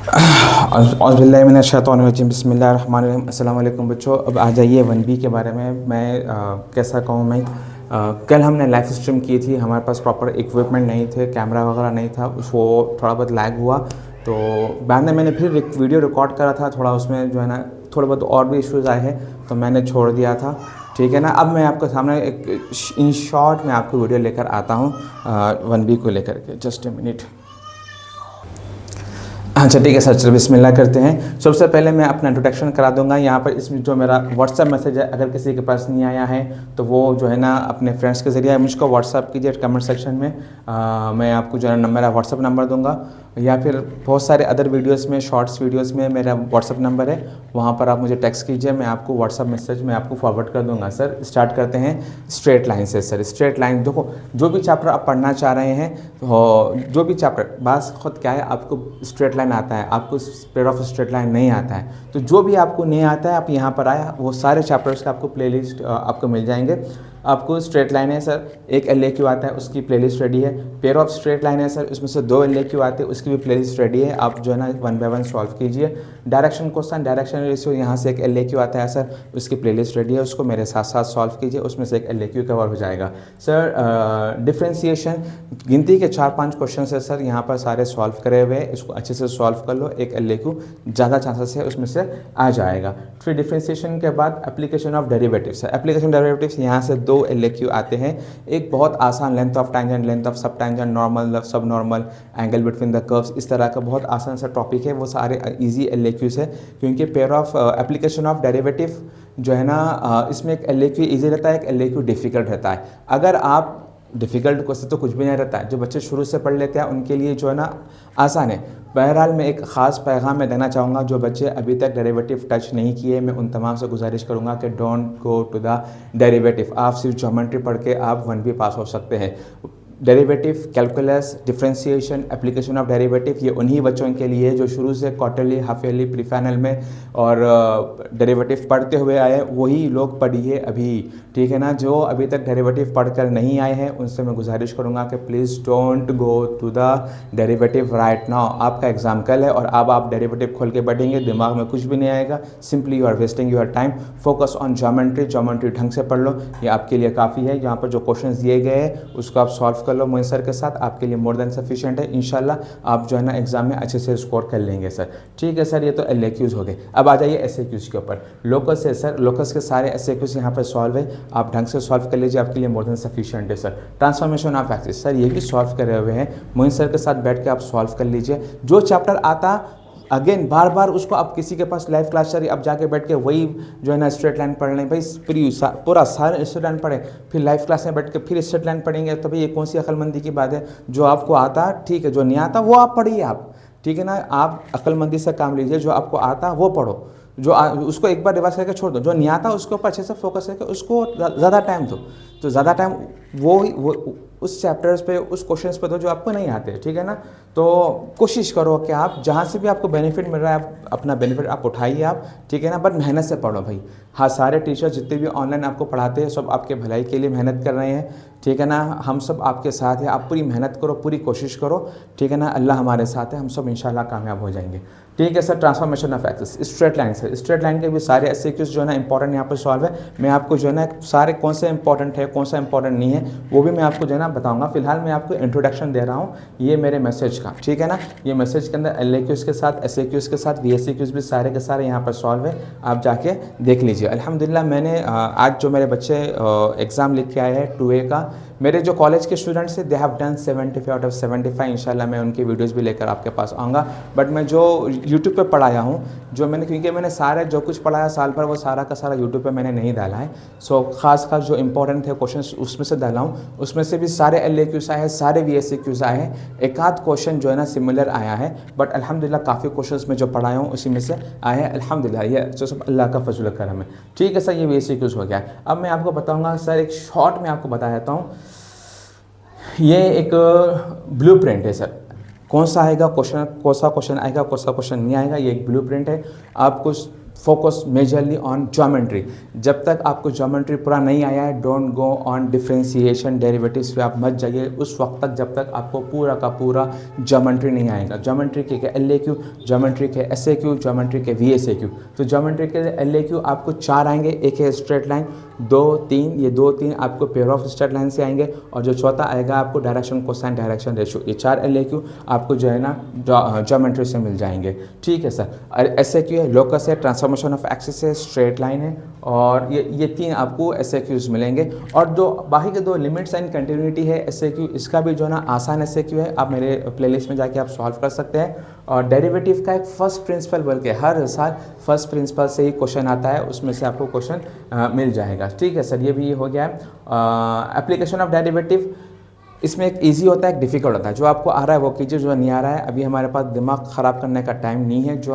औज़ुबिल्लाहिमिनश्शैतानिर्रजीम बिस्मिल्लाहिर्रहमानिर्रहीम। अस्सलाम वालेकुम बच्चों। अब आ जाइए 1B के बारे में। मैं कैसा कहूँ मैं, कल हमने लाइव स्ट्रीम की थी, हमारे पास प्रॉपर इक्विपमेंट नहीं थे, कैमरा वगैरह नहीं था, उसको थोड़ा बहुत लैग हुआ। तो बाद में मैंने फिर एक वीडियो रिकॉर्ड करा था, थोड़ा उसमें जो है ना थोड़े बहुत और भी इश्यूज़ आए हैं तो मैंने छोड़ दिया था। ठीक है ना। अब मैं आपके सामने एक इन शॉर्ट में आपको वीडियो लेकर आता हूँ 1B को लेकर के। Just a minute. अच्छा ठीक है सर, चलो बिस्मिल्लाह करते हैं। सबसे पहले मैं अपना इंट्रोडक्शन करा दूंगा। यहाँ पर इसमें जो मेरा व्हाट्सअप मैसेज है, अगर किसी के पास नहीं आया है तो वो जो है ना अपने फ्रेंड्स के ज़रिए मुझको व्हाट्सअप कीजिए कमेंट सेक्शन में। मैं आपको जो है ना मेरा व्हाट्सअप नंबर दूंगा, या फिर बहुत सारे अदर वीडियोस में, शॉर्ट्स वीडियोस में मेरा व्हाट्सअप नंबर है, वहाँ पर आप मुझे टेक्स्ट कीजिए, मैं आपको व्हाट्सअप मैसेज में आपको फॉरवर्ड कर दूंगा। सर स्टार्ट करते हैं स्ट्रेट लाइन से। सर स्ट्रेट लाइन देखो, जो भी चैप्टर आप पढ़ना चाह रहे हैं, जो भी चैप्टर, बात खुद क्या है, आपको स्ट्रेट लाइन आता है, आपको पेयर ऑफ स्ट्रेट लाइन नहीं आता है, तो जो भी आपको नहीं आता है आप यहाँ पर आए, वो सारे चैप्टर्स का आपको प्लेलिस्ट आपको मिल जाएंगे। आपको स्ट्रेट लाइन है सर, एक LAQ आता है, उसकी प्लेलिस्ट रेडी है। पेयर ऑफ स्ट्रेट लाइन है सर, उसमें से 2 LAQ आते हैं, उसकी भी प्लेलिस्ट रेडी है। आप जो है ना 1 बाय 1 सॉल्व कीजिए। डायरेक्शन क्वेश्चन, डायरेक्शन रेशियो, यहाँ से एक LAQ आता है सर, उसकी प्लेलिस्ट रेडी है, उसको मेरे साथ साथ सॉल्व कीजिए, उसमें से एक LAQ कवर हो जाएगा। सर डिफ्रेंसीशन, गिनती के 4-5 क्वेश्चन है सर, यहाँ पर सारे सॉल्व करे हुए हैं, इसको अच्छे से सॉल्व कर लो, एक LAQ ज़्यादा चांसेस है उसमें से आ जाएगा। फिर डिफ्रेंसीशन के बाद एप्लीकेशन ऑफ डेरिवेटिव्स है। एप्लीकेशन डेरिवेटिव्स यहाँ से 2 LAQ आते हैं। एक बहुत आसान, length of tangent, length of sub tangent, normal, सब normal, angle between the curves, इस तरह का बहुत आसान सा टॉपिक है। वो सारे इजी LAQs है, क्योंकि pair of application of derivative जो है ना इसमें एक LAQ ईजी रहता है, एक LAQ डिफ़िकल्ट रहता है। अगर आप डिफ़िकल्ट क्वेश्चन तो कुछ भी नहीं रहता है, जो बच्चे शुरू से पढ़ लेते हैं उनके लिए जो है ना आसान है। बहरहाल मैं एक ख़ास पैगाम में देना चाहूँगा, जो बच्चे अभी तक डेरिवेटिव टच नहीं किए, मैं उन तमाम से गुजारिश करूँगा कि don't go to the derivative. आप सिर्फ ज्योमेट्री पढ़ के आप 1B पास हो सकते हैं। Derivative, calculus, differentiation, application of derivative, ये उन्हीं बच्चों के लिए जो शुरू से quarterly, half yearly, pre final में और डेरिवेटिव पढ़ते हुए आए, वही लोग पढ़िए अभी। ठीक है ना। जो अभी तक डेरिवेटिव पढ़कर नहीं आए हैं उनसे मैं गुजारिश करूँगा कि please don't go to the derivative right now. आपका एग्ज़ाम कल है और अब आप डेरिवेटिव खोल के बैठेंगे, दिमाग में कुछ भी नहीं आएगा, simply you are wasting your time. Focus on geometry, geometry ढंग से पढ़ लो, ये आपके लिए काफ़ी है। यहाँ पर जो क्वेश्चन दिए गए हैं उसको आप सॉल्व कर लो मोइन सर के साथ, आपके लिए मोर देन सफिशिएंट है। इंशाल्लाह आप जो है ना एग्जाम में अच्छे से स्कोर कर लेंगे सर। ठीक है सर, ये तो LAQs हो गए। अब आ जाइए SAQs के ऊपर। लोकस है सर, लोकस के सारे SAQs यहाँ पर सॉल्व है, आप ढंग से सॉल्व कर लीजिए, आपके लिए मोर देन सफिशिएंट है sir. Transformation of axis sir, ये भी सॉल्व करे हुए हैं, मोइन सर के साथ बैठ के आप सॉल्व कर लीजिए। जो चैप्टर आता अगेन बार बार उसको आप किसी के पास लाइव क्लास चल, अब जाके बैठ के वही जो है ना स्ट्रेट लाइन पढ़ लें भाई, पूरा सारे स्ट्रेट लाइन पढ़ें, फिर लाइव क्लास में बैठ के फिर स्ट्रेट लाइन पढ़ेंगे, तो भाई ये कौन सी अक्लमंदी की बात है। जो आपको आता ठीक है, जो नहीं आता वो आप पढ़िए आप। ठीक है ना। आप अक्लमंदी से काम लीजिए, जो आपको आता वो पढ़ो, उसको एक बार रिवाइज करके छोड़ दो, जो नहीं आता उसके ऊपर अच्छे से फोकस करके उसको ज़्यादा टाइम दो। तो ज़्यादा टाइम वो उस चैप्टर्स पे, उस क्वेश्चंस पे दो जो आपको नहीं आते। ठीक है ना। तो कोशिश करो कि आप जहाँ से भी आपको बेनिफिट मिल रहा है आप अपना बेनिफिट आप उठाइए आप। ठीक है ना। बट मेहनत से पढ़ो भाई। हाँ, सारे टीचर जितने भी ऑनलाइन आपको पढ़ाते हैं सब आपके भलाई के लिए मेहनत कर रहे हैं। ठीक है ना। हम सब आपके साथ हैं, आप पूरी मेहनत करो, पूरी कोशिश करो। ठीक है ना। अल्लाह हमारे साथ है, हम सब इंशाल्लाह कामयाब हो जाएंगे। ठीक है sir. Transformation of axis, straight line से, स्ट्रेट लाइन के भी सारे SAQs जो है ना इंपॉर्टेंट यहाँ पर सॉल्व है। मैं आपको जो है ना सारे कौन से इंपॉर्टेंट है, कौन सा इंपॉर्टेंट नहीं है, वो भी मैं आपको जो है ना बताऊंगा। फिलहाल मैं आपको इंट्रोडक्शन दे रहा हूँ ये मेरे मैसेज का। ठीक है ना। ये मैसेज के अंदर LAQs के साथ, SAQs के साथ, VSAQs भी सारे के सारे यहाँ पर सॉल्व है, आप जाके देख लीजिए। अल्हम्दुलिल्लाह मैंने आज जो मेरे बच्चे एग्ज़ाम लिख के आए हैं 2A का, मेरे जो कॉलेज के स्टूडेंट्स हैं they have done 75 out of 75। इंशाल्लाह मैं उनकी वीडियोस भी लेकर आपके पास आऊँगा। बट मैं जो यूट्यूब पे पढ़ाया हूँ, जो मैंने, क्योंकि मैंने सारे जो कुछ पढ़ाया साल भर वो सारा का सारा यूट्यूब पे मैंने नहीं डाला है। सो खास जो इंपॉर्टेंट थे क्वेश्चन उसमें से डाला हूँ, उसमें से भी सारे LAQs आए हैं, सारे VSAQs आए हैं। एक आध क्वेश्चन जो है ना सिमिलर आया है, बट अल्हम्दुलिल्लाह काफ़ी क्वेश्चन में जो पढ़ाया हूँ उसी में से आए हैं अल्हम्दुलिल्लाह। ये जो सब अल्लाह का फजल करम है। ठीक है सर, ये VSAQs हो गया। अब मैं आपको बताऊँगा सर, एक शॉर्ट में आपको बता देता हूँ। ये एक ब्लूप्रिंट है सर, कौन सा आएगा क्वेश्चन, कौन सा क्वेश्चन आएगा, कौन सा क्वेश्चन नहीं आएगा, ये एक ब्लूप्रिंट है। आपको फोकस मेजरली ऑन ज्योमेट्री। जब तक आपको ज्योमेट्री पूरा नहीं आया है, don't go on differentiation derivatives पे आप मत जाइए उस वक्त तक जब तक आपको पूरा का पूरा ज्योमेट्री नहीं आएगा। ज्योमेट्री के LAQ, ज्योमेट्री के SAQ, ज्योमेट्री के VSAQ। तो ज्योमेट्री के LAQ आपको 4 आएंगे, एक है स्ट्रेट लाइन, 2 3, ये 2 3 आपको पेयर ऑफ स्ट्रेट लाइन से आएंगे, और जो चौथा आएगा आपको डायरेक्शन कोसाइन डायरेक्शन रेशियो। ये 4 LAQ आपको जो है ना ज्योमेट्री से मिल जाएंगे, ठीक है सर। और SAQ है, लोकस है, ट्रांसफॉर्मेशन ऑफ एक्सिस है, स्ट्रेट लाइन है, और ये 3 आपको SAQs मिलेंगे। और जो बाकी के 2 लिमिट्स एंड कंटिन्यूटी है SAQ, इसका भी जो है ना आसान SAQ है, आप मेरे प्लेलिस्ट में जाके आप सॉल्व कर सकते हैं। और डेरिवेटिव का एक फर्स्ट प्रिंसिपल बोल के हर साल फर्स्ट प्रिंसिपल से ही क्वेश्चन आता है, उसमें से आपको क्वेश्चन मिल जाएगा, ठीक है सर। ये भी हो गया है एप्लीकेशन ऑफ डेरिवेटिव। इसमें एक इजी होता है, एक डिफ़िकल्ट होता है। जो आपको आ रहा है वो कीजिए, जो नहीं आ रहा है अभी हमारे पास दिमाग ख़राब करने का टाइम नहीं है। जो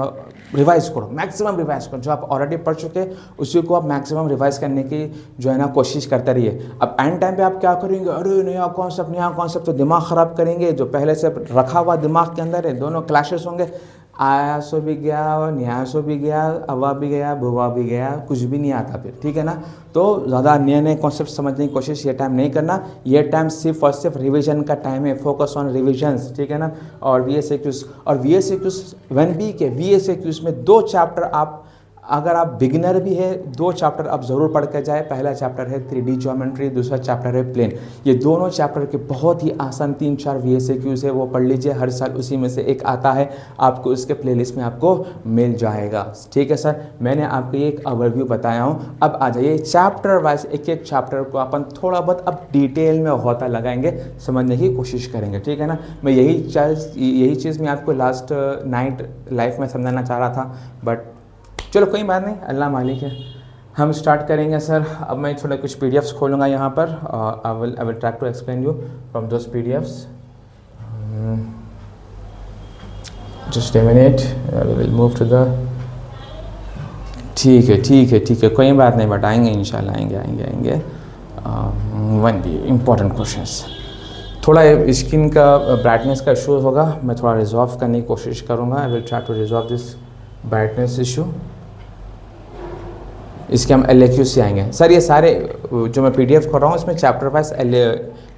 रिवाइज़ करो, मैक्सिमम रिवाइज़ करो, जो आप ऑलरेडी पढ़ चुके उसी को आप मैक्सिमम रिवाइज़ करने की जो है ना कोशिश करते रहिए। अब एंड टाइम पे आप क्या करेंगे, अरे नया कॉन्सेप्ट, तो दिमाग ख़राब करेंगे। जो पहले से रखा हुआ दिमाग के अंदर है, दोनों क्लैशेस होंगे। आया सो भी गया और न्याय सो भी गया, अवा भी गया, भुवा भी गया, कुछ भी नहीं आता फिर, ठीक है ना। तो ज़्यादा नए कॉन्सेप्ट समझने की कोशिश ये टाइम नहीं करना। ये टाइम सिर्फ और सिर्फ रिवीजन का टाइम है, फोकस ऑन रिविजन्स, ठीक है ना। और VSAQs, और VSAQs 1B के VSAQs में 2 चैप्टर आप, अगर आप बिगिनर भी है, 2 चैप्टर आप ज़रूर पढ़ कर जाए। पहला चैप्टर है 3D ज्योमेट्री, दूसरा चैप्टर है प्लेन। ये दोनों चैप्टर के बहुत ही आसान 3-4 VSAQs है, वो पढ़ लीजिए। हर साल उसी में से एक आता है, आपको उसके प्लेलिस्ट में आपको मिल जाएगा, ठीक है सर। मैंने आपको एक ओवरव्यू बताया हूँ। अब आ जाइए चैप्टर वाइज, एक एक चैप्टर को अपन थोड़ा बहुत अब डिटेल में होता लगाएंगे, समझने की कोशिश करेंगे, ठीक है ना। मैं यही चीज़ मैं आपको लास्ट नाइट लाइफ में समझाना चाह रहा था, बट चलो कोई बात नहीं, अल्लाह मालिक है। हम स्टार्ट करेंगे सर। अब मैं थोड़ा कुछ PDFs खोलूँगा यहाँ पर। I will try to explain you from those PDFs। Just a minute, we will move to the, ठीक है, कोई बात नहीं, बट आएंगे इंशाल्लाह, आएंगे 1B इम्पॉर्टेंट क्वेश्चंस। थोड़ा स्क्रीन का ब्राइटनेस का इशू होगा, मैं थोड़ा रिजॉल्व करने की कोशिश करूँगा। I will try to resolve this brightness issue. इसके हम LAQ से आएंगे सर। ये सारे जो मैं PDF कर रहा हूँ इसमें चैप्टर वाइज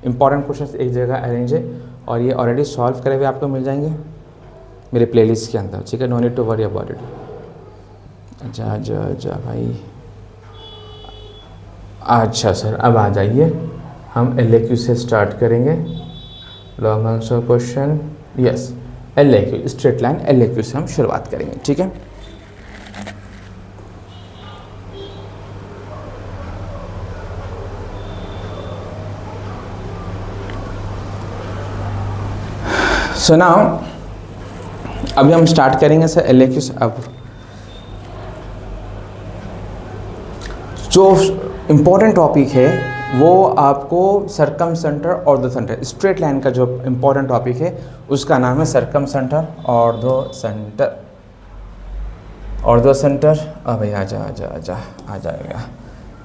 इंपॉर्टेंट क्वेश्चन एक जगह अरेंज है, और ये ऑलरेडी सॉल्व करे हुए आपको मिल जाएंगे मेरे प्लेलिस्ट के अंदर, ठीक है। No need to worry about it. जा भाई, अच्छा सर, अब आ जाइए, हम LAQ से स्टार्ट करेंगे। Long answer question, yes LAQ, straight line LAQ से हम शुरुआत करेंगे, ठीक है। सो नाउ अभी हम स्टार्ट करेंगे सर LAQ से। अब जो इम्पोर्टेंट टॉपिक है वो आपको सरकम सेंटर और द सेंटर, स्ट्रेट लाइन का जो इम्पोर्टेंट टॉपिक है उसका नाम है सरकम सेंटर और द सेंटर। अबे आ जाएगा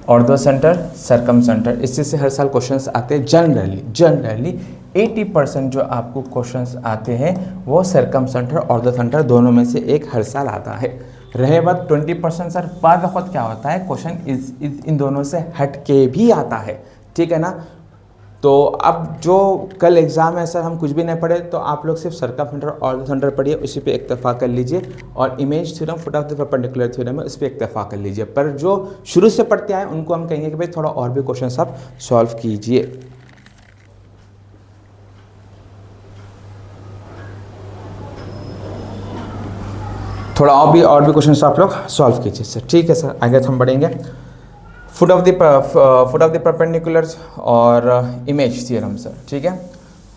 और द सेंटर, सरकम सेंटर। इसी से हर साल क्वेश्चंस आते हैं। जनरली 80% जो आपको क्वेश्चंस आते हैं वो सरकम सेंटर और द सेंटर दोनों में से एक हर साल आता है। रहे बात 20% सर, बाद वक्त क्या होता है, क्वेश्चन इन दोनों से हट के भी आता है, ठीक है ना। तो अब जो कल एग्ज़ाम है सर, हम कुछ भी नहीं पढ़े, तो आप लोग सिर्फ सरकम सेंटर और द सेंटर पढ़िए, उसी पे इक्तफा कर लीजिए। और image theorem, foot of the perpendicular theorem है, उस पर इक्तफा कर लीजिए। पर जो शुरू से पढ़ते आए उनको हम कहेंगे कि भाई थोड़ा और भी क्वेश्चन आप सॉल्व कीजिए। थोड़ा और भी क्वेश्चन आप लोग सॉल्व कीजिए सर, ठीक है सर। आगे हम बढ़ेंगे फुट ऑफ द परपेंडिकुलर्स और इमेज थ्योरम सर, ठीक है।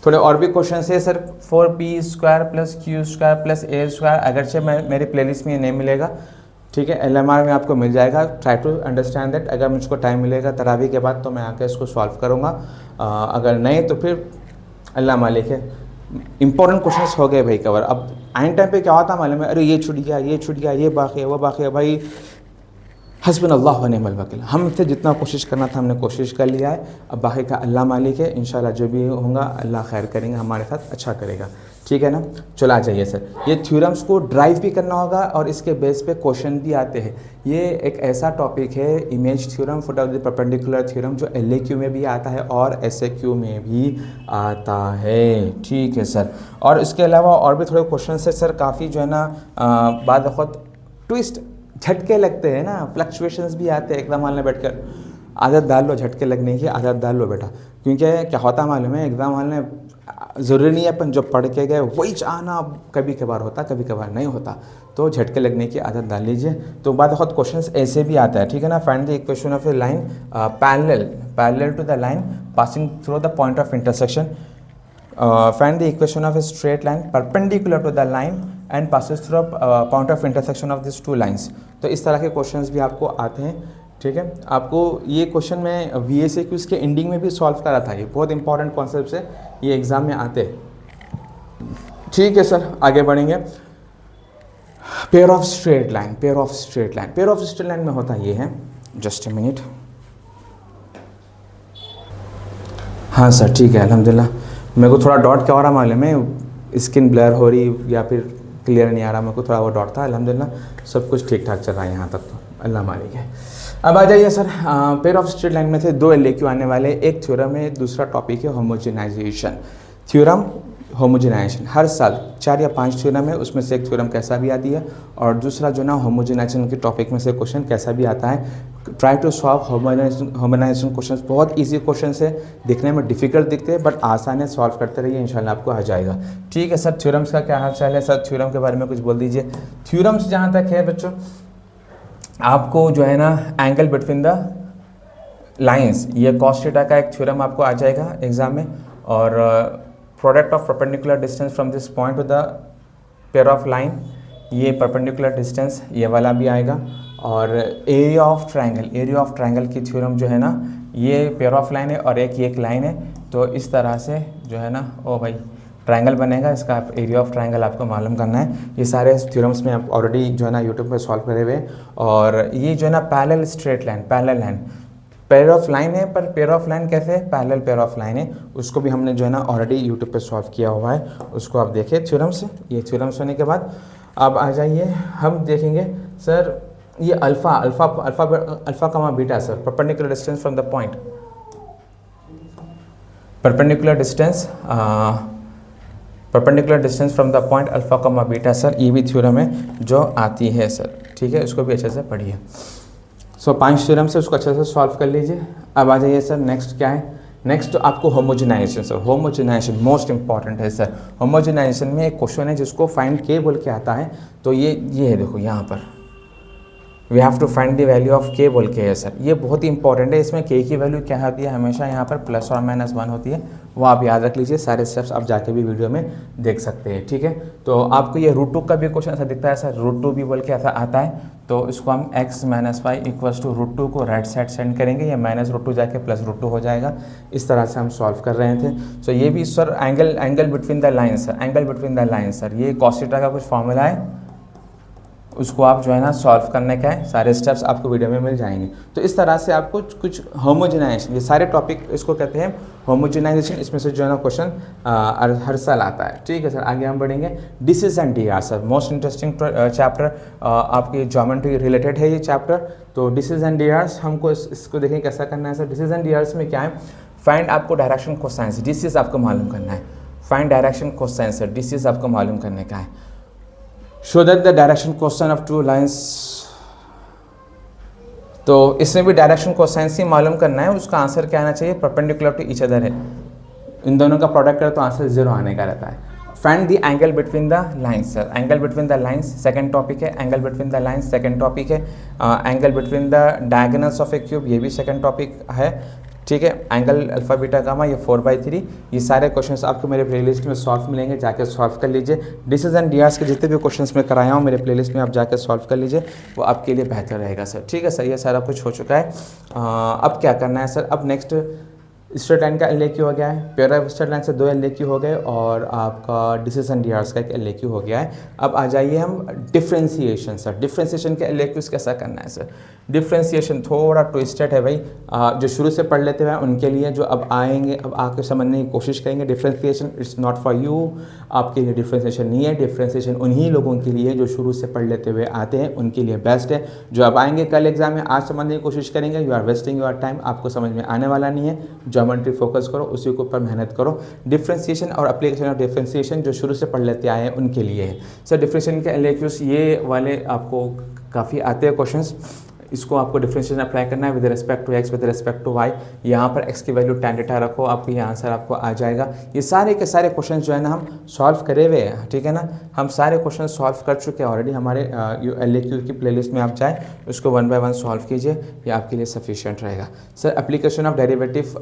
थोड़े और भी क्वेश्चन है सर। 4p² + q² + a², अगरचे मेरी प्लेलिस्ट में ये नहीं मिलेगा, ठीक है। LMR में आपको मिल जाएगा। Try to understand that. अगर मुझको टाइम मिलेगा तरावी के बाद तो मैं आकर इसको सॉल्व करूँगा, अगर नहीं तो फिर अल्लाह मालिक है। इंपॉर्टेंट क्वेश्चंस हो गए भाई कवर। अब आइन टाइम पे क्या होता है मालूम है, अरे ये छूट गया, ये बाकी है, वो बाकी है, भाई हस्बुनल्लाह व निअमल वकील। हमसे जितना कोशिश करना था हमने कोशिश कर लिया है, अब बाकी का अल्लाह मालिक है। इंशाल्लाह जो भी होगा अल्लाह खैर करेंगे, हमारे साथ अच्छा करेगा, ठीक है ना। चलो आ जाइए सर, ये थ्योरम्स को ड्राइव भी करना होगा और इसके बेस पे क्वेश्चन भी आते हैं। ये एक ऐसा टॉपिक है image theorem foot of the perpendicular theorem जो LAQ में भी आता है और SAQ में भी आता है। ठीक है सर, और इसके अलावा और भी थोड़े क्वेश्चन है सर, काफ़ी जो है ना बाद वक्त ट्विस्ट झटके लगते हैं ना, फ्लक्चुएशंस भी आते हैं एकदम हाल बैठ कर। आदत डाल लो झटके लगने की, आदत डाल लो बेटा, क्योंकि क्या होता मालूम है एग्ज़ाम हॉल में ज़रूरी नहीं है अपन जो पढ़ के गए वही चाहना, कभी कभार होता कभी कभार नहीं होता, तो झटके लगने की आदत डाल लीजिए। तो बाद बहुत क्वेश्चंस ऐसे भी आता है, ठीक है ना। Find the equation of a line parallel to the line passing through the point of intersection. Find the equation of a straight line perpendicular to the line and passes through point of intersection of this two lines. तो इस तरह के questions भी आपको आते हैं, ठीक है। आपको ये क्वेश्चन मैं VSAQs के एंडिंग में भी सॉल्व करा था, ये बहुत इंपॉर्टेंट कॉन्सेप्ट है, ये एग्जाम में आते हैं। ठीक है सर, आगे बढ़ेंगे। Pair of straight line, pair of straight line, pair of straight line में होता ये है, जस्ट ए मिनट। हाँ सर ठीक है, अल्हम्दुलिल्लाह। मेरे को थोड़ा डॉट क्या हो रहा मालूम है, स्किन ब्लर हो रही या फिर क्लियर नहीं आ रहा, मेरे को थोड़ा वो डॉट था। अल्हम्दुलिल्लाह सब कुछ ठीक ठाक चल रहा है यहाँ तक, तो अल्लाह मालिक है। अब आ जाइए sir, pair of straight line में से 2 LAQ आने वाले, एक थ्योरम है, दूसरा टॉपिक है होमोजेनाइजेशन। थ्योरम होमोजेनाइजेशन हर साल 4 या 5 थ्योरम है, उसमें से एक थ्योरम कैसा भी आती है और दूसरा जो ना होमोजेनाइजेशन के टॉपिक में से क्वेश्चन कैसा भी आता है। Try to solve homogenization question, बहुत ईजी क्वेश्चन है, दिखने में डिफिकल्ट दिखते हैं बट आसान है, सॉल्व करते रहिए इंशाल्लाह आपको आ जाएगा। ठीक है सर, थ्योरम्स का क्या हाल चाल है सर, थ्योरम के बारे में कुछ बोल दीजिए। थ्योरम्स जहाँ तक है बच्चों, आपको जो है ना एंगल बिटवीन द लाइंस, ये कॉस थीटा का एक थ्योरम आपको आ जाएगा एग्जाम में, और product of perpendicular distance from this point two the pair of line, ये परपेंडिकुलर डिस्टेंस ये वाला भी आएगा, और area of triangle, area of triangle की थ्योरम जो है ना, ये पेयर ऑफ लाइन है और एक लाइन है, तो इस तरह से जो है ना ओ भाई ट्रायंगल बनेगा, इसका एरिया ऑफ ट्रायंगल आपको मालूम करना है। ये सारे थ्योरम्स में आप ऑलरेडी जो है ना यूट्यूब पे सॉल्व करे हुए, और ये जो है ना parallel straight line, parallel line, pair of line है, पर पेयर ऑफ लाइन कैसे है, पैरेलल पेयर ऑफ लाइन है, उसको भी हमने जो है ना ऑलरेडी यूट्यूब पे सॉल्व किया हुआ है, उसको आप देखिए थ्योरम्स। ये थ्योरम्स होने के बाद अब आ जाइए, हम देखेंगे सर ये अल्फा कमा beta sir, perpendicular distance from the point, perpendicular distance from the point alpha कमा बीटा सर, ये भी थ्योरम है जो आती है सर, ठीक है, उसको भी अच्छे से पढ़िए। सो 5 थ्योरम से उसको अच्छे से सॉल्व कर लीजिए। अब आ जाइए सर, नेक्स्ट क्या है, नेक्स्ट तो आपको homogenization sir, homogenization most important है सर। होमोजेनाइजेशन में एक क्वेश्चन है जिसको फाइंड के बोल के आता है, तो ये है देखो यहाँ पर, we have to find the value of k बोल के है सर, ये बहुत ही इंपॉर्टेंट है। इसमें के की वैल्यू क्या होती है, हमेशा यहाँ पर प्लस और माइनस 1 होती है, वो आप याद रख लीजिए, सारे स्टेप्स आप जाके भी वीडियो में देख सकते हैं, ठीक है। तो आपको ये √2 का भी क्वेश्चन ऐसा दिखता है सर, √2 भी बोल के ऐसा आता है, तो इसको हम x - y इक्वल्स टू √2 को राइट साइड सेंड करेंगे, ये -√2 जाके +√2 हो जाएगा, इस तरह से हम सॉल्व कर रहे थे। सो ये भी sir angle between the line sir, angle between the line sir, ये कॉस थीटा का कुछ फॉर्मूला है, उसको आप जो है ना सॉल्व करने का है, सारे स्टेप्स आपको वीडियो में मिल जाएंगे। तो इस तरह से आपको कुछ होमोजेनाइजेशन, ये सारे टॉपिक इसको कहते हैं होमोजेनाइजेशन, इसमें से जो है ना क्वेश्चन हर साल आता है, ठीक है सर। आगे हम बढ़ेंगे, डिसेस and D R sir, most interesting chapter, आपकी ज्योमेट्री रिलेटेड है ये चैप्टर। तो डिसेस एंड डीआर्स हमको इसको देखें कैसा करना है सर। डिसेस एंड डीआर्स में क्या है, फाइंड आपको डायरेक्शन कोसाइंस, डिसेस आपको मालूम करना है, find direction cosines sir, dishes आपको मालूम करने का है। Show that the direction cosine of 2 lines, तो इसमें भी डायरेक्शन कोसाइंस ही मालूम करना है, उसका आंसर क्या आना चाहिए, परपेंडिकुलर टू ईच अदर है, इन दोनों का प्रोडक्ट करे तो आंसर 0 आने का रहता है। Find the angle between the lines sir, angle between the lines second topic है, angle between the lines second topic है, angle between the diagonals of a cube, ये भी सेकंड टॉपिक है, ठीक है। एंगल अल्फा बीटा गामा, ये 4/3, ये सारे क्वेश्चंस आपको मेरे प्लेलिस्ट में सॉल्व मिलेंगे, जाके सॉल्व कर लीजिए। डिसेस एंड डीआर्स के जितने भी क्वेश्चंस मैं कराया हूँ मेरे प्लेलिस्ट में आप जाके सॉल्व कर लीजिए, वो आपके लिए बेहतर रहेगा सर, ठीक है सर। ये सारा कुछ हो चुका है, अब क्या करना है सर, अब नेक्स्ट स्ट्रेट लाइन का LAQ हो गया है, पेयर ऑफ स्ट्रेट लाइन से 2 LAQ हो गए और आपका डिसीजन डियार्स का एक LAQ हो गया है। अब आ जाइए हम डिफ्रेंसिएशन। सर डिफ्रेंसिएशन के LAQs कैसा करना है सर? डिफ्रेंसिएशन थोड़ा ट्विस्टेड है भाई, जो शुरू से पढ़ लेते हैं उनके लिए, जो अब आएंगे अब आके समझने की कोशिश करेंगे differentiation it's not for you, आपके लिए डिफ्रेंसिएशन नहीं है। डिफ्रेंसिएशन उन्हीं लोगों के लिए जो शुरू से पढ़ लेते हुए आते हैं, उनके लिए बेस्ट है। जो अब आएंगे कल एग्जाम में, आज समझने की कोशिश करेंगे, you are wasting your time, आपको समझ में आने वाला नहीं है। ज्योमेट्री फोकस करो, उसी के ऊपर मेहनत करो। डिफ्रेंसिएशन और एप्लीकेशन ऑफ डिफ्रेंसिएशन जो शुरू से पढ़ लेते आए हैं उनके लिए है। सर डिफ्रेंसिएशन के LAQs ये वाले आपको काफ़ी आते हैं क्वेश्चंस। इसको आपको डिफरेंशिएशन अप्लाई करना है with respect to x with respect to y। यहाँ पर x की वैल्यू tan थीटा रखो, आपको ये आंसर आपको आ जाएगा। ये सारे के सारे क्वेश्चन जो है ना हम सॉल्व करे हुए हैं, ठीक है ना, हम सारे क्वेश्चन सॉल्व कर चुके हैं ऑलरेडी। हमारे LAQ की प्लेलिस्ट में आप जाए, उसको 1 बाय 1 सॉल्व कीजिए, ये आपके लिए सफिशिएंट रहेगा। Sir application of derivative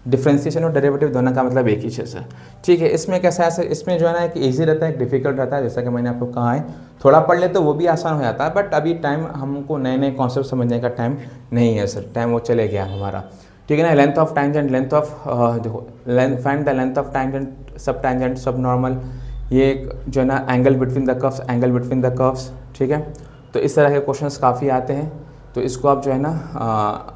differentiation और डेरिवेटिव दोनों का मतलब एक ही चीज़ है, ठीक है। इसमें कैसा है सर, इसमें जो है ना एक ईजी रहता है, एक डिफिकल्ट रहता है। जैसा कि मैंने आपको कहा है, थोड़ा पढ़ ले तो वो भी आसान हो जाता है, बट अभी टाइम हमको नए नए कॉन्सेप्ट समझने का टाइम नहीं है सर, टाइम वो चले गया हमारा, ठीक है ना। Length of tangent, length of देखो, find the length of tangent, sub tangent, sub normal, ये जो है ना angle between the curves, angle between the curves, ठीक है। तो इस तरह के क्वेश्चंस काफ़ी आते हैं, तो इसको आप जो है ना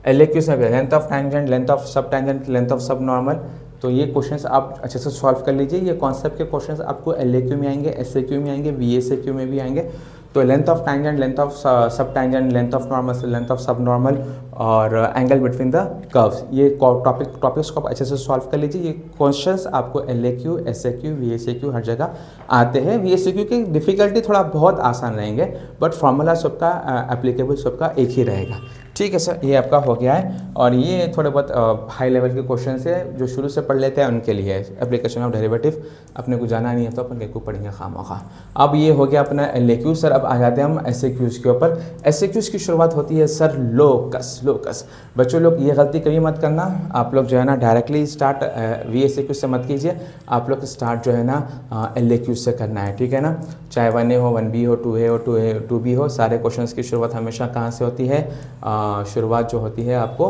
LAQ से length of tangent, length of sub tangent, length of sub normal, तो ये क्वेश्चंस आप अच्छे से सॉल्व कर लीजिए। ये कॉन्सेप्ट के क्वेश्चंस आपको LAQ में आएंगे, SAQ में आएंगे, VSAQ में भी आएंगे। तो length of tangent, length of sub tangent, length of normal, length of sub normal और एंगल बिटवीन द कर्व्स, ये टॉपिक्स को आप अच्छे से सॉल्व कर लीजिए। ये क्वेश्चंस आपको LAQ, SAQ, VSAQ हर जगह आते हैं। VSAQ की डिफ़िकल्टी थोड़ा बहुत आसान रहेंगे, बट फार्मूला सबका एप्लीकेबल सबका एक ही रहेगा, ठीक है सर। ये आपका हो गया है, और ये थोड़े बहुत हाई लेवल के क्वेश्चन है जो शुरू से पढ़ लेते हैं उनके लिए। एप्लीकेशन ऑफ डेरिवेटिव अपने को जाना नहीं है तो अपन को पढ़ेंगे खामखा। अब ये हो गया अपना LAQ। सर अब आ जाते हैं हम SAQs के ऊपर। SAQs की शुरुआत होती है सर लोकस। बच्चों लोग ये गलती कभी मत करना, आप लोग जो है ना डायरेक्टली स्टार्ट VSAQ से मत कीजिए, आप लोग स्टार्ट जो है ना LAQ से करना है, ठीक है ना। चाहे 1A हो, 1B हो, 2A हो, 2B हो, सारे क्वेश्चंस की शुरुआत हमेशा कहाँ से होती है? शुरुआत जो होती है आपको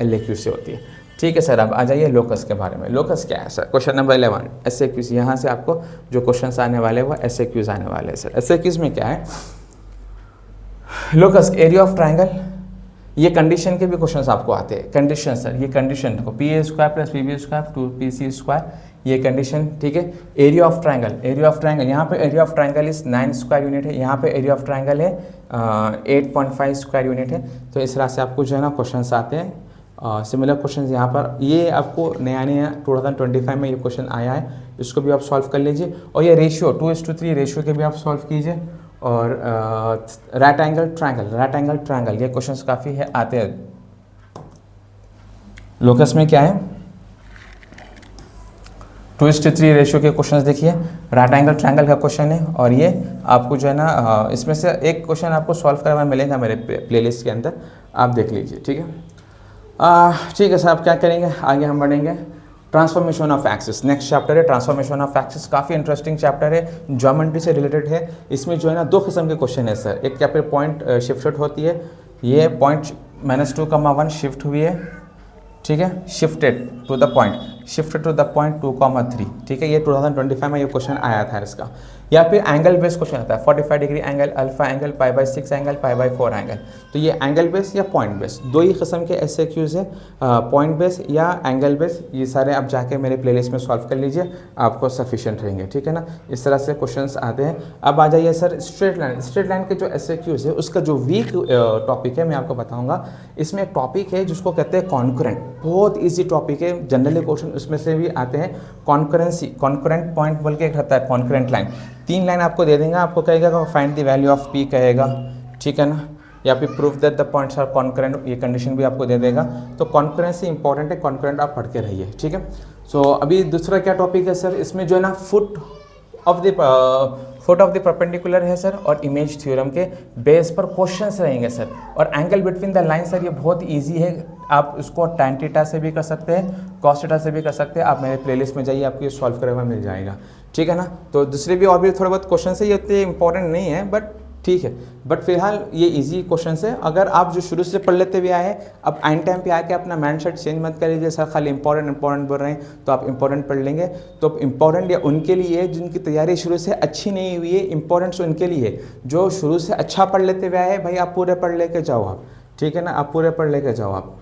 LAQ से होती है, ठीक है सर। अब आ जाइए लोकस के बारे में। लोकस क्या है सर? Question number 11 SAQs। यहाँ से आपको जो क्वेश्चंस आने वाले वो SAQs आने वाले हैं सर। SAQs में क्या है? लोकस, एरिया ऑफ ट्राइंगल, ये कंडीशन के भी क्वेश्चंस आपको आते हैं। कंडीशन सर, ये कंडीशन देखो, PA² + PB² 2PC², ये कंडीशन, ठीक है। एरिया ऑफ ट्राइंगल, यहाँ पे area of triangle is 9 square unit है, यहाँ पे एरिया ऑफ ट्राइंगल है 8.5 स्क्वायर यूनिट है। तो इस तरह से आपको जो है ना क्वेश्चंस आते हैं। सिमिलर क्वेश्चंस यहाँ पर, ये आपको नया 2025 में ये क्वेश्चन आया है, इसको भी आप सॉल्व कर लीजिए। और ये रेशियो 2:3 रेशियो के भी आप सॉल्व कीजिए। और राइट एंगल ट्रायंगल, ये क्वेश्चंस काफ़ी है आते हैं। लोकस में क्या है? 2:3 रेशियो के क्वेश्चंस देखिए, राइट एंगल ट्रायंगल का क्वेश्चन है, और ये आपको जो है ना इसमें से एक क्वेश्चन आपको सॉल्व करना मिलेगा मेरे प्लेलिस्ट के अंदर, आप देख लीजिए, ठीक है। ठीक है सर, आप क्या करेंगे, आगे हम बढ़ेंगे। Transformation of axis, next chapter है ट्रांसफॉर्मेशन ऑफ एक्सिस। काफ़ी इंटरेस्टिंग चैप्टर है, ज्योमेट्री से रिलेटेड है। इसमें जो है ना 2 किस्म के क्वेश्चन है सर। एक क्या पे पॉइंट शिफ्टेड होती है, ये पॉइंट -2,1 शिफ्ट हुई है, ठीक है, शिफ्टेड टू द पॉइंट 2,3, ठीक है। ये 2025 में ये क्वेश्चन आया था इसका। या फिर एंगल बेस क्वेश्चन आता है, 45 degree angle, alpha angle, π/6 angle, π/4 angle. तो ये एंगल बेस या पॉइंट बेस, 2 ही किस्म के SAQs है, पॉइंट बेस या एंगल बेस। ये सारे आप जाके मेरे प्लेलिस्ट में सॉल्व कर लीजिए, आपको सफिशिएंट रहेंगे, ठीक है ना। इस तरह से क्वेश्चंस आते हैं। अब आ जाइए सर स्ट्रेट लाइन के जो SAQs है, उसका जो वीक टॉपिक है मैं आपको बताऊँगा। इसमें एक टॉपिक है जिसको कहते हैं कॉन्करेंट, बहुत ईजी टॉपिक है, जनरली क्वेश्चन उसमें से भी आते हैं। कॉन्करेंट पॉइंट बोल के एक रहता है, कॉन्करेंट लाइन। 3 लाइन आपको दे देंगे, आपको कहेगा find the value of P कहेगा, ठीक है ना, या फिर proof that the points are concurrent, ये कंडीशन भी आपको दे देगा। तो कॉन्करेंसी इंपॉर्टेंट है, कॉन्करेंट आप पढ़ के रहिए, ठीक है। सो अभी दूसरा क्या टॉपिक है सर, इसमें जो है ना फुट ऑफ द परपेंडिकुलर है सर, और इमेज थ्योरम के बेस पर क्वेश्चंस रहेंगे सर। और angle between the line sir, ये बहुत इजी है, आप इसको tan थीटा से भी कर सकते हैं, cos थीटा से भी कर सकते हैं। आप मेरे प्लेलिस्ट में जाइए, आपको ये सॉल्व करेगा मिल जाएगा, ठीक है ना। तो दूसरे भी और भी थोड़े बहुत क्वेश्चन है, ये इतने इंपॉर्टेंट नहीं है, बट ठीक है। बट फिलहाल ये इजी क्वेश्चन है, अगर आप जो शुरू से पढ़ लेते हुए आए हैं, अब एंड टाइम पे आके अपना माइंड सेट चेंज मत कर लीजिए सर खाली इंपॉर्टेंट बोल रहे हैं तो आप इंपॉर्टेंट पढ़ लेंगे। तो इंपॉर्टेंट या उनके लिए जिनकी तैयारी शुरू से अच्छी नहीं हुई है, इंपॉर्टेंट्स उनके लिए जो शुरू से अच्छा पढ़ लेते हुए आए, भाई आप पूरे पढ़ लेके जाओ आप, ठीक है ना, आप पूरे पढ़ लेके जाओ आप।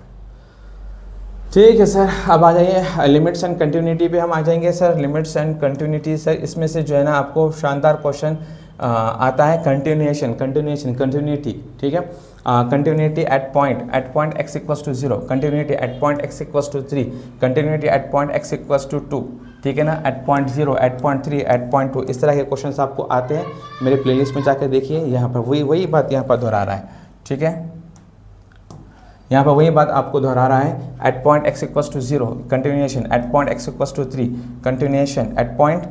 ठीक है सर, अब आ जाइए लिमिट्स एंड कंटिन्यूटी पे हम आ जाएंगे sir. Limits and continuity sir, इसमें से जो है ना आपको शानदार क्वेश्चन आता है कंटिन्यूटी, ठीक है। Continuity at point x equals to 0, continuity at point x equals to 3, continuity at point x equals to 2, ठीक है ना, at point 0, at point 3, at point 2, इस तरह के क्वेश्चंस आपको आते हैं। मेरे प्लेलिस्ट में जाकर देखिए, यहाँ पर वही बात यहाँ पर दोहरा रहा है, ठीक है, यहाँ पर वही बात आपको दोहरा रहा है। At point x equals to 0 continuation, at point x equals to 3 continuation, at point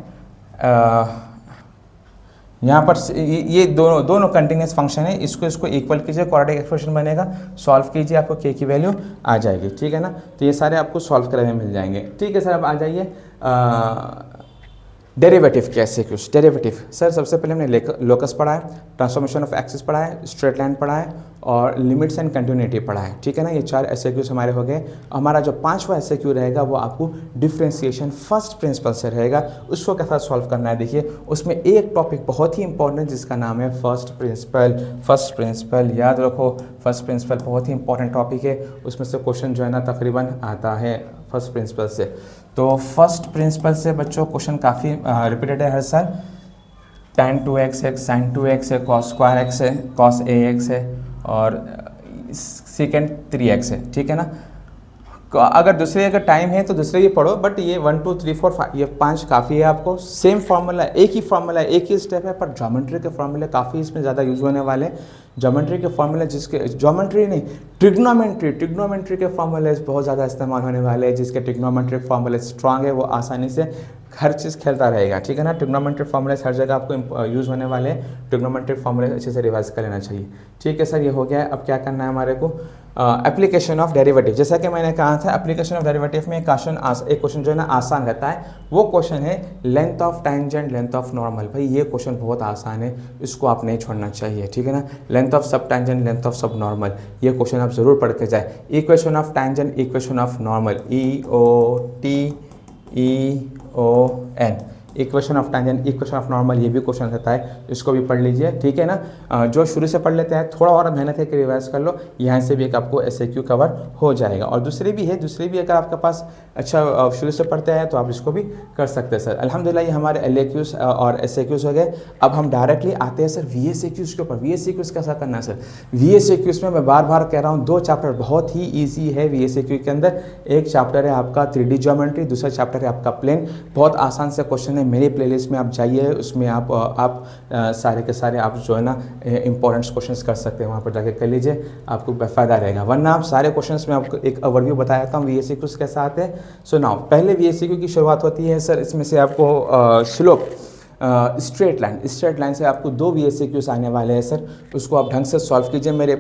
यहाँ पर ये दोनों कंटिन्यूस फंक्शन है, इसको इक्वल कीजिए, क्वाड्रेटिक एक्सप्रेशन बनेगा, सॉल्व कीजिए, आपको k की वैल्यू आ जाएगी, ठीक है ना। तो ये सारे आपको सॉल्व करे हुए मिल जाएंगे, ठीक है सर। अब आ जाइए डेरिवेटिव के एसक्यूज। डेरिवेटिव सर, सबसे पहले हमने लोकस पढ़ा है, ट्रांसफॉर्मेशन ऑफ एक्सिस पढ़ा है, स्ट्रेट लाइन पढ़ा है और लिमिट्स एंड कंटिन्यूटी पढ़ा है, ठीक है ना। ये 4 एसक्यूज हमारे हो गए। हमारा जो 5वां एसक्यू रहेगा वो आपको डिफ्रेंशिएशन फर्स्ट प्रिंसिपल से रहेगा, उसको कैसा सॉल्व करना है देखिए। उसमें एक टॉपिक बहुत ही इंपॉर्टेंट जिसका नाम है फर्स्ट प्रिंसिपल, याद रखो, फर्स्ट प्रिंसिपल बहुत ही इंपॉर्टेंट टॉपिक है। उसमें से क्वेश्चन जो है ना तकरीबन आता है फर्स्ट प्रिंसिपल से। तो फर्स्ट प्रिंसिपल से बच्चों क्वेश्चन काफ़ी रिपीटेड है हर साल। tan 2x है, sin 2x है, cos स्क्वायर x है, cos ax है और secant 3x है, ठीक है ना। अगर दूसरे अगर टाइम है तो दूसरे ये पढ़ो, बट ये 1 2 3 4 5 ये 5 काफ़ी है आपको। सेम फार्मूला, एक ही फार्मूला, एक ही स्टेप है, पर ज्योमेट्री के फार्मूले काफ़ी इसमें ज़्यादा यूज होने वाले। ज्योमेट्री के फार्मूले ज्योमेट्री नहीं, ट्रिग्नोमेट्री के फार्मूले बहुत ज़्यादा इस्तेमाल होने वाले हैं, जिसके ट्रिग्नोमेट्रिक फार्मूले स्ट्रांग है, वो आसानी से हर चीज़ खेलता रहेगा, ठीक है ना। ट्रिग्नोमेट्रिक फार्मूले हर जगह आपको यूज़ होने वाले हैं, ट्रिग्नोमेट्रिक फार्मूले अच्छे से रिवाइज कर लेना चाहिए, ठीक है सर। ये हो गया है। अब क्या करना है हमारे को, एप्लीकेशन ऑफ डेरिवेटिव। जैसा कि मैंने कहा था, एप्लीकेशन ऑफ डेरिवेटिव में एक क्वेश्चन जो है ना आसान रहता है, वो क्वेश्चन है length of tangent, length of normal. भाई ये क्वेश्चन बहुत आसान है, इसको आप नहीं छोड़ना चाहिए, ठीक है ना। Length of sub tangent, length of sub normal, ये क्वेश्चन आप जरूर पढ़ के जाए। Equation of tangent, equation of normal, EON, equation of tangent, equation of normal, ये भी क्वेश्चन रहता है, इसको भी पढ़ लीजिए, ठीक है ना। जो शुरू से पढ़ लेते हैं थोड़ा और मेहनत करके रिवाइज कर लो, यहाँ से भी एक आपको एसक्यू कवर हो जाएगा। और दूसरे भी अगर आपके पास अच्छा शुरू से पढ़ते हैं तो आप इसको भी कर सकते हैं सर। अल्हम्दुलिल्लाह ये हमारे LAQs और SAQs हो गए। अब हम डायरेक्टली आते हैं सर VSAQs के ऊपर। VSAQs कैसा करना है सर? VSAQs में मैं बार बार कह रहा हूँ, 2 चैप्टर बहुत ही ईजी है VSAQ के अंदर। एक चैप्टर है आपका 3D ज्योमेट्री, दूसरा चैप्टर है आपका प्लेन। बहुत आसान से क्वेश्चन है, मेरी प्लेलिस्ट में आप जाइए, उसमें आप सारे के सारे आप जो है ना इंपॉर्टेंट क्वेश्चंस कर सकते हैं, वहाँ पर जाके कर लीजिए, आपको फ़ायदा रहेगा। वरना आप सारे क्वेश्चंस में आपको एक ओवरव्यू बताया था VSAQs कैसे आते हैं। सो नाउ पहले VSAQ की शुरुआत होती है सर, इसमें से आपको स्लोप स्ट्रेट लाइन से आपको 2 VSAQs आने वाले हैं सर, उसको आप ढंग से सॉल्व कीजिए। मेरे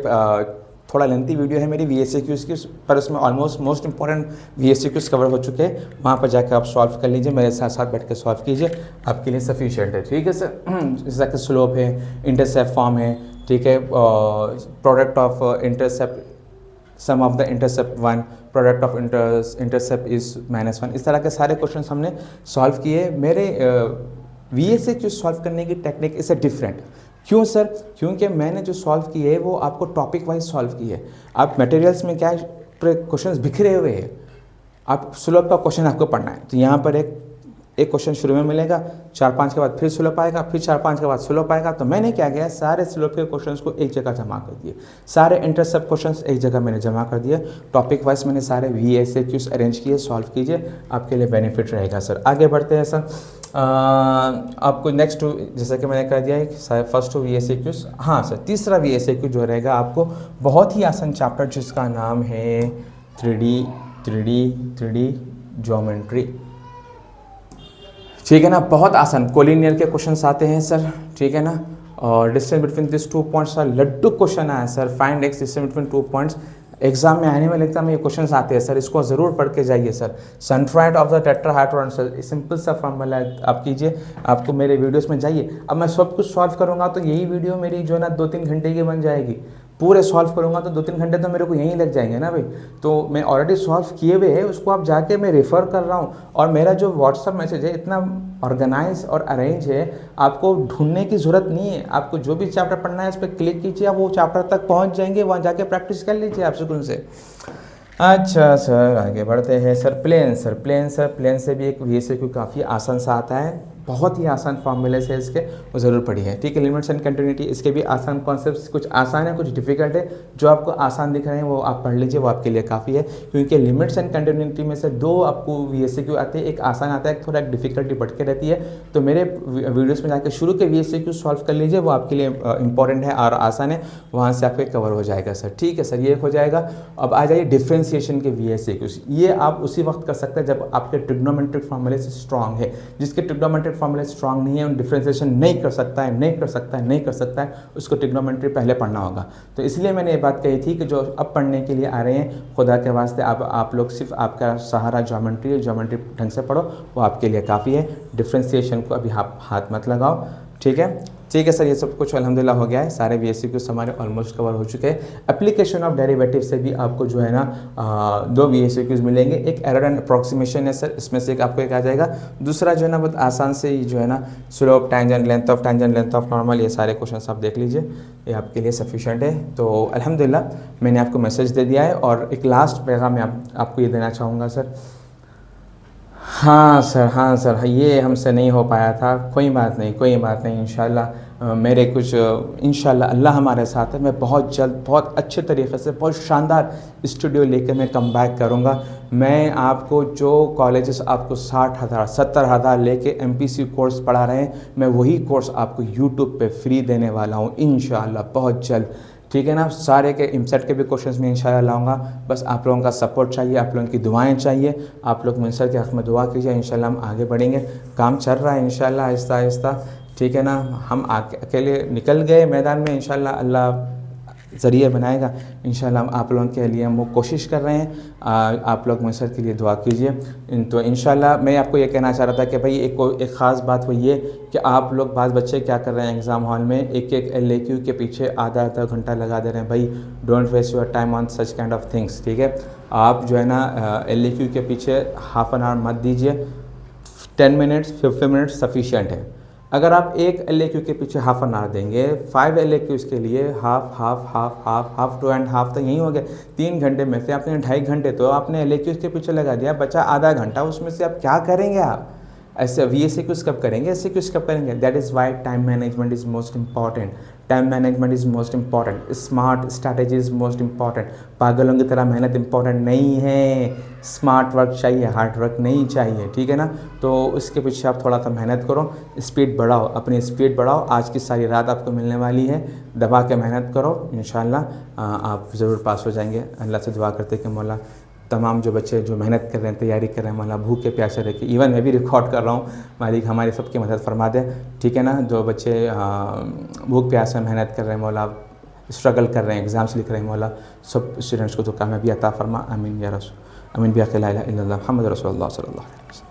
थोड़ा लेंथी वीडियो है मेरी VSAQs की, पर उसमें almost most important VSAQs cover हो चुके हैं, वहाँ पर जाकर आप सॉल्व कर लीजिए, मेरे साथ साथ बैठ के सॉल्व कीजिए, आपके लिए सफिशिएंट है, ठीक है सर। जैसा कि स्लोप है, इंटरसेप्ट फॉर्म है, ठीक है, product of intercept, sum of the intercept 1, product of intercept is -1, इस तरह के सारे क्वेश्चन हमने सॉल्व किए। मेरे VSAQ सॉल्व करने की टेक्निक इज डिफरेंट। क्यों सर? क्योंकि मैंने जो सॉल्व किए है वो आपको टॉपिक वाइज सॉल्व किए है। आप मटेरियल्स में क्या क्वेश्चंस बिखरे हुए हैं, आप स्लोप का क्वेश्चन आपको पढ़ना है, तो यहाँ पर एक क्वेश्चन शुरू में मिलेगा, 4-5 के बाद फिर स्लोप आएगा, फिर 4-5 के बाद स्लोप आएगा। तो मैंने क्या किया, सारे स्लोप के क्वेश्चंस को एक जगह जमा कर दिए, सारे इंटरसेप्ट क्वेश्चंस एक जगह मैंने जमा कर दिए, टॉपिक वाइज मैंने सारे VSAQs अरेंज किए, सॉल्व कीजिए, आपके लिए बेनिफिट रहेगा सर। आगे बढ़ते हैं सर, आपको नेक्स्ट जैसा कि मैंने कह दिया है फर्स्ट VSAQs। हाँ सर, तीसरा VSAQ जो रहेगा आपको बहुत ही आसान चैप्टर, जिसका नाम है 3D ज्योमेट्री, ठीक है ना। बहुत आसान कोलिनियर के क्वेश्चंस आते हैं सर, ठीक है ना। और डिस्टेंस बिटवीन दिस 2 पॉइंट्स का लड्डू क्वेश्चन आया sir, find x distance between 2 points, exam में एनुअल एग्जाम में ये क्वेश्चंस आते हैं सर, इसको ज़रूर पढ़ के जाइए sir. Centroid of the tetrahedron sir, simple सा फॉर्मूला है, आप कीजिए, आपको मेरे वीडियोस में जाइए। अब मैं सब कुछ सॉल्व करूँगा तो यही वीडियो मेरी जो है ना 2-3 घंटे की बन जाएगी। पूरे सॉल्व करूँगा तो 2-3 घंटे तो मेरे को यहीं लग जाएंगे ना भाई। तो मैं ऑलरेडी सॉल्व किए हुए है, उसको आप जाके मैं रेफ़र कर रहा हूँ। और मेरा जो व्हाट्सअप मैसेज है इतना ऑर्गेनाइज और अरेंज है, आपको ढूंढने की ज़रूरत नहीं है। आपको जो भी चैप्टर पढ़ना है इस पर क्लिक कीजिए, आप वो चैप्टर तक पहुँच जाएंगे, वहाँ जाके प्रैक्टिस कर लीजिए आप सुकून से। अच्छा सर, आगे बढ़ते हैं सर। प्लेन से भी एक VSQ काफ़ी आसान सा आता है, बहुत ही आसान फॉर्मूले से इसके, वो ज़रूर पढ़िए, ठीक है। लिमिट्स एंड कंटिन्यूटी, इसके भी आसान कॉन्सेप्ट्स, कुछ आसान है कुछ डिफिकल्ट है। जो आपको आसान दिख रहे हैं वो आप पढ़ लीजिए, वो आपके लिए काफ़ी है। क्योंकि लिमिट्स एंड कंटिन्यूटी में से 2 आपको VSQ आते हैं, एक आसान आता है, एक थोड़ा डिफिकल्टी बढ़ के रहती है। तो मेरे वीडियोज़ में जाकर शुरू के VSQ सॉल्व कर लीजिए, वो आपके लिए इंपॉर्टेंट है और आसान है, वहाँ से आपके कवर हो जाएगा सर, ठीक है सर, ये हो जाएगा। अब आ जाइए डिफ्रेंसिएशन के VSQ। ये आप उसी वक्त कर सकते हैं जब आपके ट्रिग्नोमेट्रिक फॉर्मूले से स्ट्रॉन्ग है। जिसके ट्रिग्नोमेट्रिक फॉर्मूले स्ट्रॉन्ग नहीं है, उन डिफ्रेंसिएशन नहीं कर सकता है, उसको ट्रिग्नोमेट्री पहले पढ़ना होगा। तो इसलिए मैंने ये बात कही थी कि जो अब पढ़ने के लिए आ रहे हैं, खुदा के वास्ते आप लोग सिर्फ आपका सहारा ज्योमेट्री है, ज्योमेट्री ढंग से पढ़ो, वो आपके लिए काफ़ी है। डिफ्रेंसिएशन को अभी आप हाथ मत लगाओ, ठीक है सर। ये सब कुछ अल्हम्दुलिल्लाह हो गया है, सारे VSQs हमारे ऑलमोस्ट कवर हो चुके हैं। एप्लीकेशन ऑफ डेरिवेटिव से भी आपको जो है ना 2 VSQs मिलेंगे। एक एरर एंड अप्रॉक्सीमेशन है सर, इसमें से एक आपको एक आ जाएगा। दूसरा जो है ना बहुत आसान से ही जो है ना slope, tangent, length of normal, ये सारे क्वेश्चन आप देख लीजिए, ये आपके लिए सफिशेंट है। तो अल्हम्दुलिल्लाह मैंने आपको मैसेज दे दिया है। और एक लास्ट पैगाम मैं आपको ये देना चाहूँगा सर। हाँ सर, ये हमसे नहीं हो पाया था, कोई बात नहीं, इंशाल्लाह मेरे कुछ इंशाल्लाह अल्लाह हमारे साथ है। मैं बहुत जल्द, बहुत अच्छे तरीके से, बहुत शानदार स्टूडियो लेकर मैं कम बैक करूँगा। मैं आपको जो कॉलेजेस आपको 60,000 70,000 लेके MPC कोर्स पढ़ा रहे हैं, मैं वही कोर्स आपको यूट्यूब पे फ्री देने वाला हूँ इंशाल्लाह बहुत जल्द, ठीक है ना। सारे के इमसेट के भी क्वेश्चंस में इंशाल्लाह लाऊंगा। बस आप लोगों का सपोर्ट चाहिए, आप लोगों की दुआएं चाहिए। आप लोग मिनसर के हक़ में दुआ कीजिए, इंशाल्लाह हम आगे बढ़ेंगे। काम चल रहा है इंशाल्लाह आहिस्ता आहिस्ता, ठीक है ना। हम अकेले निकल गए मैदान में, इंशाल्लाह अल्लाह ज़रिए बनाएगा। इंशाल्लाह हम आप लोगों के लिए हम वो कोशिश कर रहे हैं। आप लोग मिनसर के लिए दुआ कीजिए। तो इंशाल्लाह मैं आपको ये कहना चाह रहा था कि भाई एक ख़ास बात वो ये कि आप लोग बाद बच्चे क्या कर रहे हैं एग्ज़ाम हॉल में, एक LAQ के पीछे आधा घंटा लगा दे रहे हैं। भाई don't waste your time on such kind of things, ठीक है। आप जो है ना LAQ के पीछे हाफ़ एन आवर मत दीजिए, 10 मिनट्स 15 मिनट्स सफिशिएंट है। अगर आप एक LAQ के पीछे हाफ़ एन आवर देंगे, 5 LAQs के लिए हाफ 2 एंड हाफ तक यही हो गया। 3 घंटे में से आपने 2.5 घंटे तो आपने LAQs के पीछे लगा दिया, बचा आधा घंटा, उसमें से आप क्या करेंगे? आप ऐसे VSQs कब करेंगे, SQs कब करेंगे? That is why time management is most important. Time management is most important. Smart strategy is most important. पागलों की तरह मेहनत इंपॉर्टेंट नहीं है, स्मार्ट वर्क चाहिए, हार्ड वर्क नहीं चाहिए, ठीक है ना। तो उसके पीछे आप थोड़ा सा मेहनत करो, स्पीड बढ़ाओ, अपनी स्पीड बढ़ाओ। आज की सारी रात आपको मिलने वाली है, दबा के मेहनत करो, इंशाल्लाह आप ज़रूर पास हो जाएंगे। अल्लाह से दुआ करते कि मौला तमाम जो बच्चे जो मेहनत कर रहे हैं, तैयारी कर रहे हैं, मौला भूखे प्यासे रह के, इवन मैं भी रिकॉर्ड कर रहा हूँ, मालिक हमारी सबकी मदद फरमा दे, ठीक है ना। जो बच्चे भूख प्यासे मेहनत कर रहे हैं, मौला स्ट्रगल कर रहे हैं, एग्ज़ाम्स लिख रहे हैं, मौला सब स्टूडेंट्स को तो कामयाबी अता फरमा। आमीन या रसूल, आमीन बिया ला इलाहा इल्लल्लाह मुहम्मद रसूलुल्लाह सल्लल्लाहु अलैहि वसल्लम।